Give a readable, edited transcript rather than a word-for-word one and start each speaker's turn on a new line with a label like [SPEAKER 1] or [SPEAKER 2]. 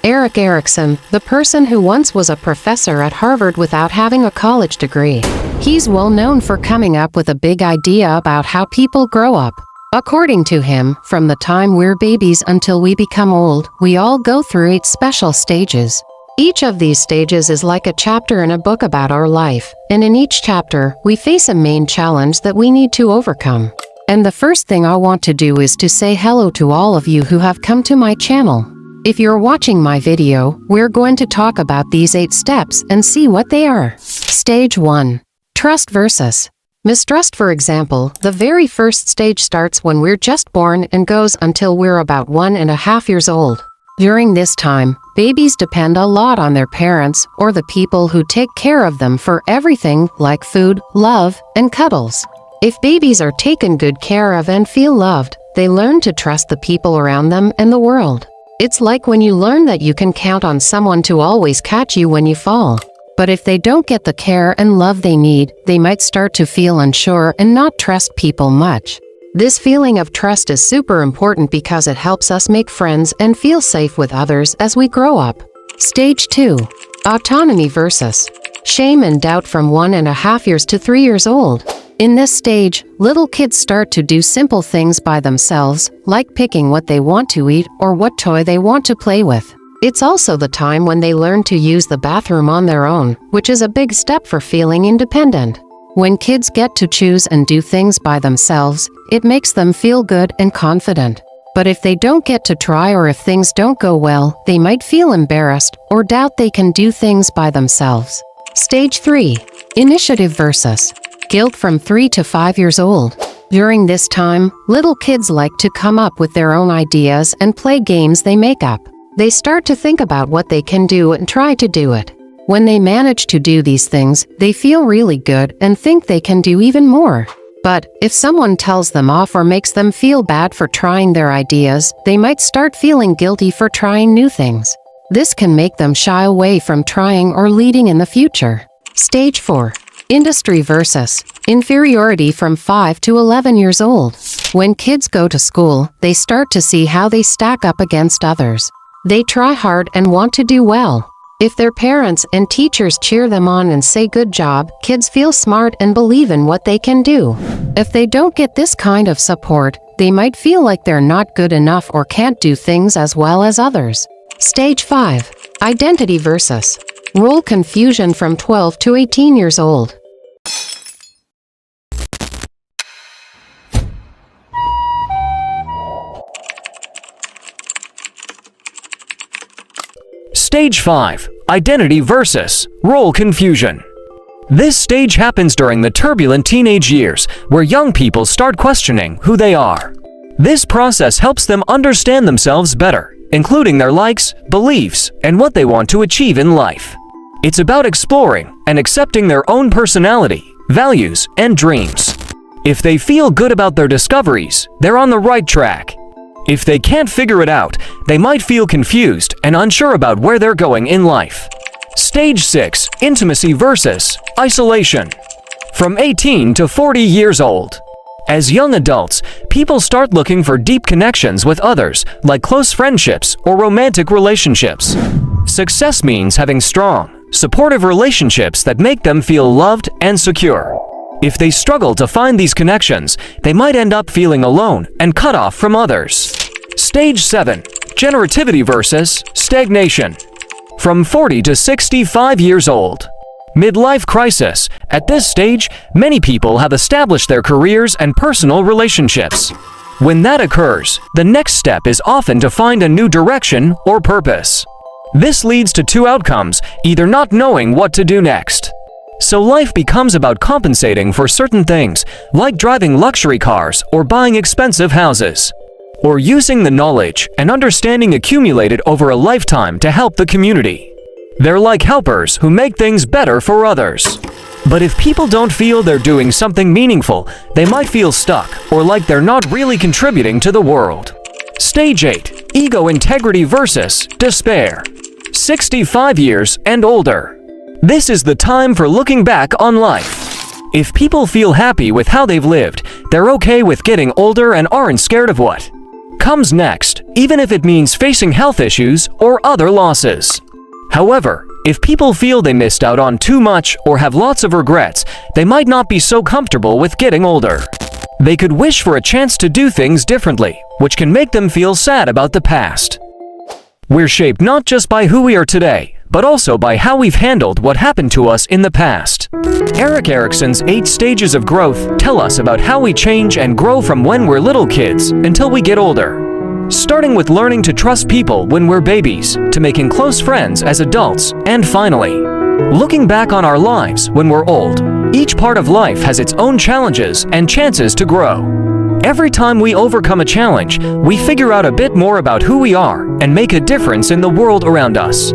[SPEAKER 1] Erik Erikson, the person who once was a professor at Harvard without having a college degree. He's well known for coming up with a big idea about how people grow up. According to him, from the time we're babies until we become old, we all go through 8 special stages. Each of these stages is like a chapter in a book about our life, and in each chapter, we face a main challenge that we need to overcome. And the first thing I want to do is to say hello to all of you who have come to my channel. If you're watching my video, we're going to talk about these 8 steps and see what they are. Stage 1. Trust versus mistrust. For example, the very first stage starts when we're just born and goes until we're about 1.5 years old. During this time, babies depend a lot on their parents or the people who take care of them for everything like food, love, and cuddles. If babies are taken good care of and feel loved, they learn to trust the people around them and the world. It's like when you learn that you can count on someone to always catch you when you fall. But if they don't get the care and love they need, they might start to feel unsure and not trust people much. This feeling of trust is super important because it helps us make friends and feel safe with others as we grow up. Stage 2. Autonomy versus shame and doubt. From 1.5 years to 3 years old. In this stage, little kids start to do simple things by themselves, like picking what they want to eat or what toy they want to play with. It's also the time when they learn to use the bathroom on their own, which is a big step for feeling independent. When kids get to choose and do things by themselves, it makes them feel good and confident. But if they don't get to try or if things don't go well, they might feel embarrassed or doubt they can do things by themselves. Stage 3. Initiative versus guilt. From 3 to 5 years old. During this time, little kids like to come up with their own ideas and play games they make up. They start to think about what they can do and try to do it. When they manage to do these things, they feel really good and think they can do even more. But if someone tells them off or makes them feel bad for trying their ideas, they might start feeling guilty for trying new things. This can make them shy away from trying or leading in the future. Stage 4. Industry versus inferiority. From 5 to 11 years old. When kids go to school, they start to see how they stack up against others. They try hard and want to do well. If their parents and teachers cheer them on and say good job, kids feel smart and believe in what they can do. If they don't get this kind of support, they might feel like they're not good enough or can't do things as well as others. Stage 5. Identity versus role confusion. From 12 to 18 years old.
[SPEAKER 2] Stage 5. Identity versus role confusion. This stage happens during the turbulent teenage years, where young people start questioning who they are. This process helps them understand themselves better, including their likes, beliefs, and what they want to achieve in life. It's about exploring and accepting their own personality, values, and dreams. If they feel good about their discoveries, they're on the right track. If they can't figure it out, they might feel confused and unsure about where they're going in life. Stage 6. Intimacy versus isolation. From 18 to 40 years old. As young adults, people start looking for deep connections with others, like close friendships or romantic relationships. Success means having strong, supportive relationships that make them feel loved and secure. If they struggle to find these connections, they might end up feeling alone and cut off from others. Stage 7. Generativity versus stagnation. From 40 to 65 years old. Midlife crisis. At this stage, many people have established their careers and personal relationships. When that occurs, the next step is often to find a new direction or purpose. This leads to 2 outcomes, either not knowing what to do next. So life becomes about compensating for certain things, like driving luxury cars or buying expensive houses. Or using the knowledge and understanding accumulated over a lifetime to help the community. They're like helpers who make things better for others. But if people don't feel they're doing something meaningful, they might feel stuck or like they're not really contributing to the world. Stage 8. Ego integrity versus despair. 65 years and older. This is the time for looking back on life. If people feel happy with how they've lived, they're okay with getting older and aren't scared of what comes next, even if it means facing health issues or other losses. However, if people feel they missed out on too much or have lots of regrets, they might not be so comfortable with getting older. They could wish for a chance to do things differently, which can make them feel sad about the past. We're shaped not just by who we are today, but also by how we've handled what happened to us in the past. Erik Erikson's 8 stages of growth tell us about how we change and grow from when we're little kids until we get older. Starting with learning to trust people when we're babies, to making close friends as adults, and finally, looking back on our lives when we're old. Each part of life has its own challenges and chances to grow. Every time we overcome a challenge, we figure out a bit more about who we are and make a difference in the world around us.